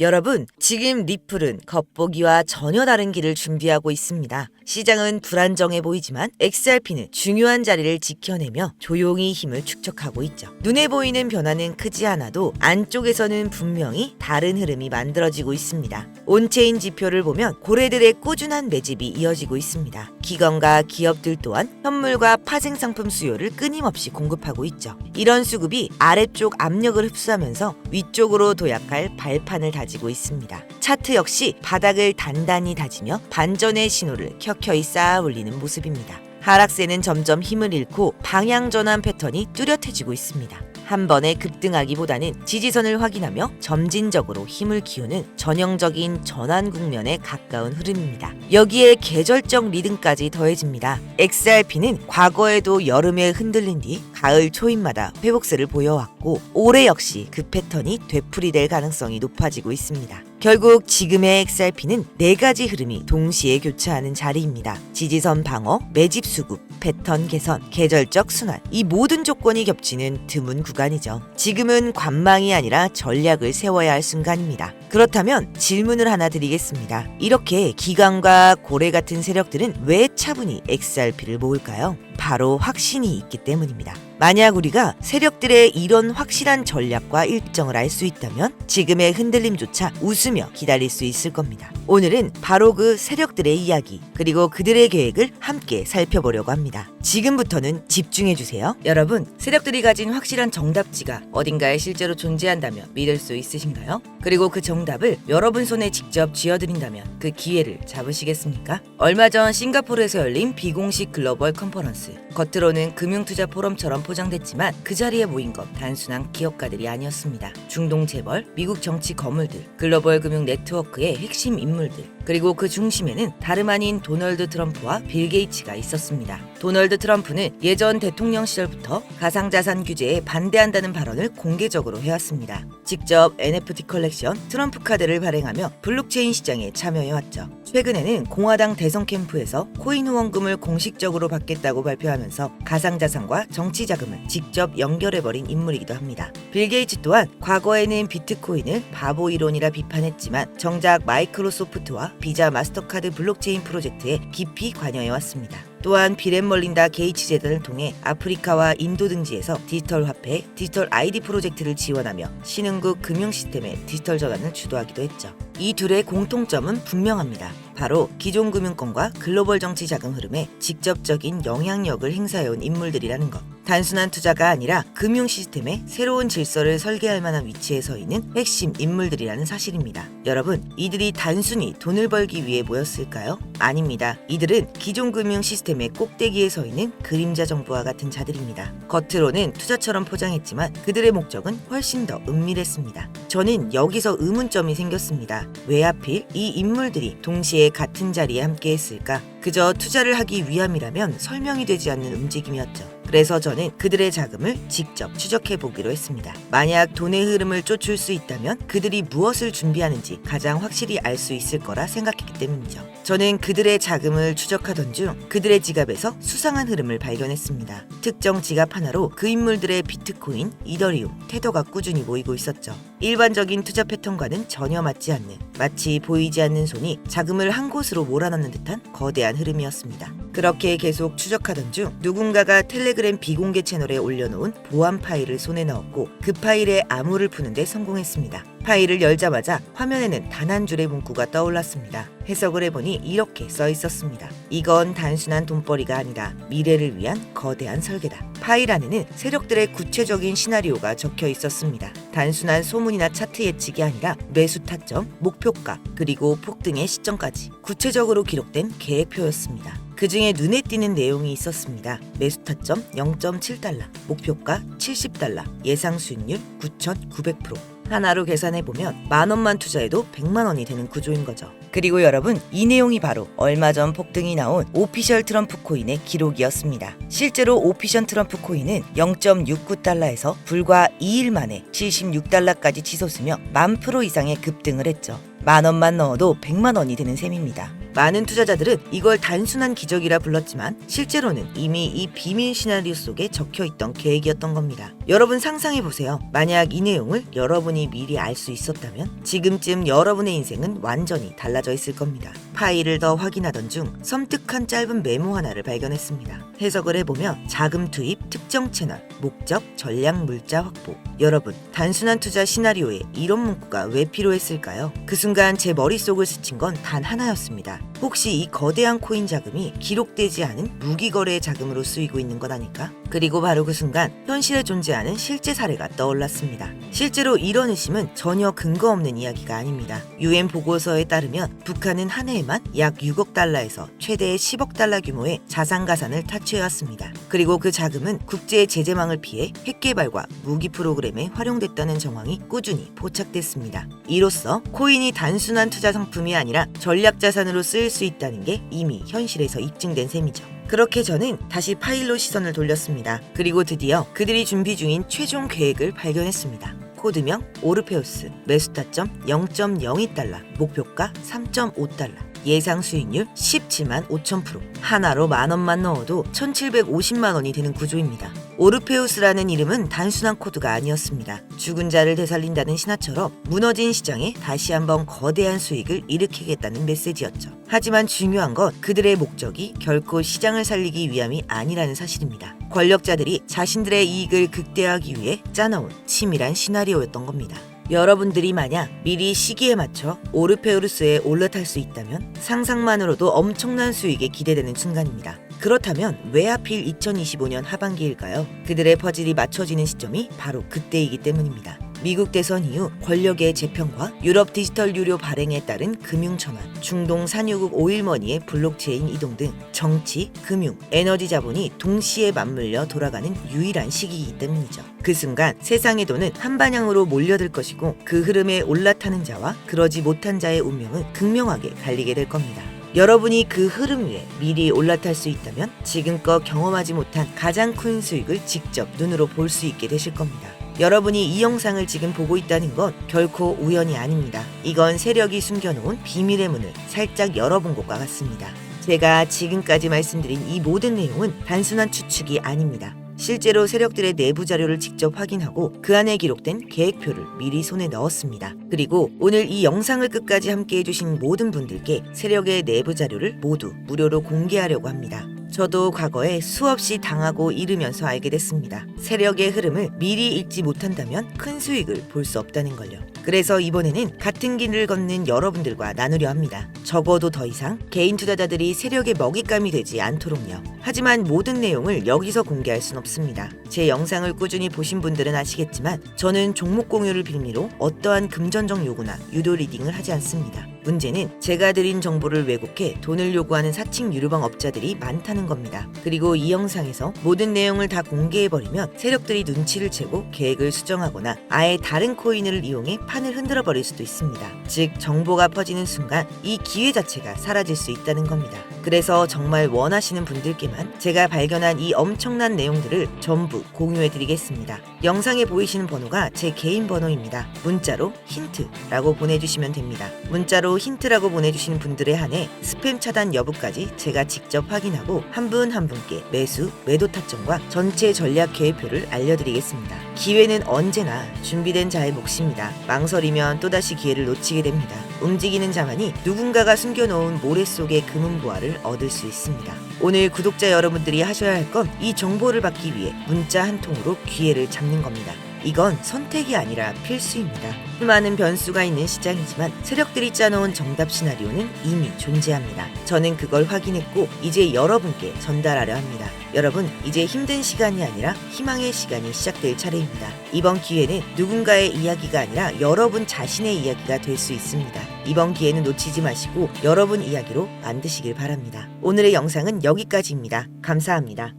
여러분, 지금 리플은 겉보기와 전혀 다른 길을 준비하고 있습니다. 시장은 불안정해 보이지만 XRP는 중요한 자리를 지켜내며 조용히 힘을 축적하고 있죠. 눈에 보이는 변화는 크지 않아도 안쪽에서는 분명히 다른 흐름이 만들어지고 있습니다. 온체인 지표를 보면 고래들의 꾸준한 매집이 이어지고 있습니다. 기관과 기업들 또한 현물과 파생 상품 수요를 끊임없이 공급하고 있죠. 이런 수급이 아래쪽 압력을 흡수하면서 위쪽으로 도약할 발판을 다지고 있습니다. 차트 역시 바닥을 단단히 다지며 반전의 신호를 켜켜이 쌓아 올리는 모습입니다. 하락세는 점점 힘을 잃고 방향 전환 패턴이 뚜렷해지고 있습니다. 한 번에 급등하기보다는 지지선을 확인하며 점진적으로 힘을 키우는 전형적인 전환 국면에 가까운 흐름입니다. 여기에 계절적 리듬까지 더해집니다. XRP는 과거에도 여름에 흔들린 뒤 가을 초입마다 회복세를 보여왔고 올해 역시 그 패턴이 되풀이될 가능성이 높아지고 있습니다. 결국 지금의 XRP는 4가지 흐름이 동시에 교차하는 자리입니다. 지지선 방어, 매집 수급, 패턴 개선, 계절적 순환. 이 모든 조건이 겹치는 드문 구간이죠. 지금은 관망이 아니라 전략을 세워야 할 순간입니다. 그렇다면 질문을 하나 드리겠습니다. 이렇게 기관과 고래 같은 세력들은 왜 차분히 XRP를 모을까요? 바로 확신이 있기 때문입니다. 만약 우리가 세력들의 이런 확실한 전략과 일정을 알 수 있다면 지금의 흔들림조차 웃으며 기다릴 수 있을 겁니다. 오늘은 바로 그 세력들의 이야기 그리고 그들의 계획을 함께 살펴보려고 합니다. 지금부터는 집중해주세요. 여러분, 세력들이 가진 확실한 정답지가 어딘가에 실제로 존재한다면 믿을 수 있으신가요? 그리고 그 정답을 여러분 손에 직접 쥐어드린다면 그 기회를 잡으시겠습니까? 얼마 전 싱가포르에서 열린 비공식 글로벌 컨퍼런스. 겉으로는 금융투자 포럼처럼 포장됐지만 그 자리에 모인 건 단순한 기업가들이 아니었습니다. 중동 재벌, 미국 정치 거물들, 글로벌 금융 네트워크의 핵심 인물들, 그리고 그 중심에는 다름 아닌 도널드 트럼프와 빌 게이츠가 있었습니다. 도널드 트럼프는 예전 대통령 시절부터 가상자산 규제에 반대한다는 발언을 공개적으로 해왔습니다. 직접 NFT 컬렉션 트럼프 카드를 발행하며 블록체인 시장에 참여해왔죠. 최근에는 공화당 대선 캠프에서 코인 후원금을 공식적으로 받겠다고 발표하면서 가상자산과 정치 자금을 직접 연결해버린 인물이기도 합니다. 빌 게이츠 또한 과거에는 비트코인을 바보 이론이라 비판했지만 정작 마이크로소프트와 비자 마스터카드 블록체인 프로젝트에 깊이 관여해왔습니다. 또한 비앤멀린다 게이츠 재단을 통해 아프리카와 인도 등지에서 디지털 화폐, 디지털 아이디 프로젝트를 지원하며 신흥국 금융 시스템의 디지털 전환을 주도하기도 했죠. 이 둘의 공통점은 분명합니다. 바로 기존 금융권과 글로벌 정치 자금 흐름에 직접적인 영향력을 행사해온 인물들이라는 것. 단순한 투자가 아니라 금융 시스템의 새로운 질서를 설계할 만한 위치에 서 있는 핵심 인물들이라는 사실입니다. 여러분, 이들이 단순히 돈을 벌기 위해 모였을까요? 아닙니다. 이들은 기존 금융 시스템의 꼭대기에 서 있는 그림자 정부와 같은 자들입니다. 겉으로는 투자처럼 포장했지만 그들의 목적은 훨씬 더 은밀했습니다. 저는 여기서 의문점이 생겼습니다. 왜 하필 이 인물들이 동시에 같은 자리에 함께 했을까? 그저 투자를 하기 위함이라면 설명이 되지 않는 움직임이었죠. 그래서 저는 그들의 자금을 직접 추적해 보기로 했습니다. 만약 돈의 흐름을 쫓을 수 있다면 그들이 무엇을 준비하는지 가장 확실히 알 수 있을 거라 생각했기 때문이죠. 저는 그들의 자금을 추적하던 중 그들의 지갑에서 수상한 흐름을 발견했습니다. 특정 지갑 하나로 그 인물들의 비트코인, 이더리움, 테더가 꾸준히 모이고 있었죠. 일반적인 투자 패턴과는 전혀 맞지 않는, 마치 보이지 않는 손이 자금을 한 곳으로 몰아넣는 듯한 거대한 흐름이었습니다. 그렇게 계속 추적하던 중 누군가가 텔레그램 비공개 채널에 올려놓은 보안 파일을 손에 넣었고 그 파일의 암호를 푸는데 성공했습니다. 파일을 열자마자 화면에는 단 한 줄의 문구가 떠올랐습니다. 해석을 해보니 이렇게 써 있었습니다. 이건 단순한 돈벌이가 아니다. 미래를 위한 거대한 설계다. 파일 안에는 세력들의 구체적인 시나리오가 적혀 있었습니다. 단순한 소문이나 차트 예측이 아니라 매수 타점, 목표가, 그리고 폭등의 시점까지 구체적으로 기록된 계획표였습니다. 그 중에 눈에 띄는 내용이 있었습니다. 매수 타점 0.7달러, 목표가 70달러, 예상 수익률 9,900%. 하나로 계산해보면 10,000원만 투자해도 100만원이 되는 구조인 거죠. 그리고 여러분, 이 내용이 바로 얼마 전 폭등이 나온 오피셜 트럼프 코인의 기록이었습니다. 실제로 오피셜 트럼프 코인은 0.69달러에서 불과 2일 만에 76달러까지 치솟으며 10,000% 이상의 급등을 했죠. 10,000원만 넣어도 100만원이 되는 셈입니다. 많은 투자자들은 이걸 단순한 기적이라 불렀지만 실제로는 이미 이 비밀 시나리오 속에 적혀있던 계획이었던 겁니다. 여러분 상상해보세요. 만약 이 내용을 여러분이 미리 알 수 있었다면 지금쯤 여러분의 인생은 완전히 달라져 있을 겁니다. 파일을 더 확인하던 중 섬뜩한 짧은 메모 하나를 발견했습니다. 해석을 해보면 자금 투입, 특정 채널, 목적, 전략, 물자 확보. 여러분, 단순한 투자 시나리오에 이런 문구가 왜 필요했을까요? 그 순간 제 머릿속을 스친 건 단 하나였습니다. 혹시 이 거대한 코인 자금이 기록되지 않은 무기거래 자금으로 쓰이고 있는 것 아닐까? 그리고 바로 그 순간 현실에 존재하는 실제 사례가 떠올랐습니다. 실제로 이런 의심은 전혀 근거 없는 이야기가 아닙니다. UN 보고서에 따르면 북한은 한 해에만 약 6억 달러에서 최대 10억 달러 규모의 자산 가산을 타취해왔습니다. 그리고 그 자금은 국제 제재망을 피해 핵 개발과 무기 프로그램에 활용됐다는 정황이 꾸준히 포착됐습니다. 이로써 코인이 단순한 투자 상품이 아니라 전략 자산으로 쓰일 수 있다는 게 이미 현실에서 입증된 셈이죠. 그렇게 저는 다시 파일로 시선을 돌렸습니다. 그리고 드디어 그들이 준비 중인 최종 계획을 발견했습니다. 코드명 오르페우스, 매수 타점 0.02달러, 목표가 3.5달러, 예상 수익률 17만 5천%. 하나로 10,000원만 넣어도 1,750만 원이 되는 구조입니다. 오르페우스라는 이름은 단순한 코드가 아니었습니다. 죽은 자를 되살린다는 신화처럼 무너진 시장에 다시 한번 거대한 수익을 일으키겠다는 메시지였죠. 하지만 중요한 건 그들의 목적이 결코 시장을 살리기 위함이 아니라는 사실입니다. 권력자들이 자신들의 이익을 극대화하기 위해 짜놓은 치밀한 시나리오였던 겁니다. 여러분들이 만약 미리 시기에 맞춰 오르페우스에 올라탈 수 있다면 상상만으로도 엄청난 수익에 기대되는 순간입니다. 그렇다면 왜 하필 2025년 하반기일까요? 그들의 퍼즐이 맞춰지는 시점이 바로 그때이기 때문입니다. 미국 대선 이후 권력의 재편과 유럽 디지털 유료 발행에 따른 금융 전환, 중동 산유국 오일머니의 블록체인 이동 등 정치, 금융, 에너지 자본이 동시에 맞물려 돌아가는 유일한 시기이기 때문이죠. 그 순간 세상의 돈은 한 방향으로 몰려들 것이고 그 흐름에 올라타는 자와 그러지 못한 자의 운명은 극명하게 갈리게 될 겁니다. 여러분이 그 흐름 위에 미리 올라탈 수 있다면 지금껏 경험하지 못한 가장 큰 수익을 직접 눈으로 볼 수 있게 되실 겁니다. 여러분이 이 영상을 지금 보고 있다는 건 결코 우연이 아닙니다. 이건 세력이 숨겨놓은 비밀의 문을 살짝 열어본 것과 같습니다. 제가 지금까지 말씀드린 이 모든 내용은 단순한 추측이 아닙니다. 실제로 세력들의 내부 자료를 직접 확인하고 그 안에 기록된 계획표를 미리 손에 넣었습니다. 그리고 오늘 이 영상을 끝까지 함께 해주신 모든 분들께 세력의 내부 자료를 모두 무료로 공개하려고 합니다. 저도 과거에 수없이 당하고 잃으면서 알게 됐습니다. 세력의 흐름을 미리 읽지 못한다면 큰 수익을 볼 수 없다는 걸요. 그래서 이번에는 같은 길을 걷는 여러분들과 나누려 합니다. 적어도 더 이상 개인 투자자들이 세력의 먹잇감이 되지 않도록요. 하지만 모든 내용을 여기서 공개할 순 없습니다. 제 영상을 꾸준히 보신 분들은 아시겠지만 저는 종목 공유를 빌미로 어떠한 금전적 요구나 유도 리딩을 하지 않습니다. 문제는 제가 드린 정보를 왜곡해 돈을 요구하는 사칭 유료방 업자들이 많다는 겁니다. 그리고 이 영상에서 모든 내용을 다 공개해버리면 세력들이 눈치를 채고 계획을 수정하거나 아예 다른 코인을 이용해 판을 흔들어버릴 수도 있습니다. 즉 정보가 퍼지는 순간 이 기회 자체가 사라질 수 있다는 겁니다. 그래서 정말 원하시는 분들께만 제가 발견한 이 엄청난 내용들을 전부 공유해드리겠습니다. 영상에 보이시는 번호가 제 개인 번호입니다. 문자로 힌트라고 보내주시면 됩니다. 문자로 힌트라고 보내주시는 분들에 한해 스팸 차단 여부까지 제가 직접 확인하고 한 분 한 분께 매수, 매도 타점과 전체 전략 계획표를 알려드리겠습니다. 기회는 언제나 준비된 자의 몫입니다. 망설이면 또다시 기회를 놓치게 됩니다. 움직이는 자만이 누군가가 숨겨놓은 모래 속의 금은보화를 얻을 수 있습니다. 오늘 구독자 여러분들이 하셔야 할 건 이 정보를 받기 위해 문자 한 통으로 기회를 잡는 겁니다. 이건 선택이 아니라 필수입니다. 수많은 변수가 있는 시장이지만 세력들이 짜놓은 정답 시나리오는 이미 존재합니다. 저는 그걸 확인했고 이제 여러분께 전달하려 합니다. 여러분, 이제 힘든 시간이 아니라 희망의 시간이 시작될 차례입니다. 이번 기회는 누군가의 이야기가 아니라 여러분 자신의 이야기가 될 수 있습니다. 이번 기회는 놓치지 마시고 여러분 이야기로 만드시길 바랍니다. 오늘의 영상은 여기까지입니다. 감사합니다.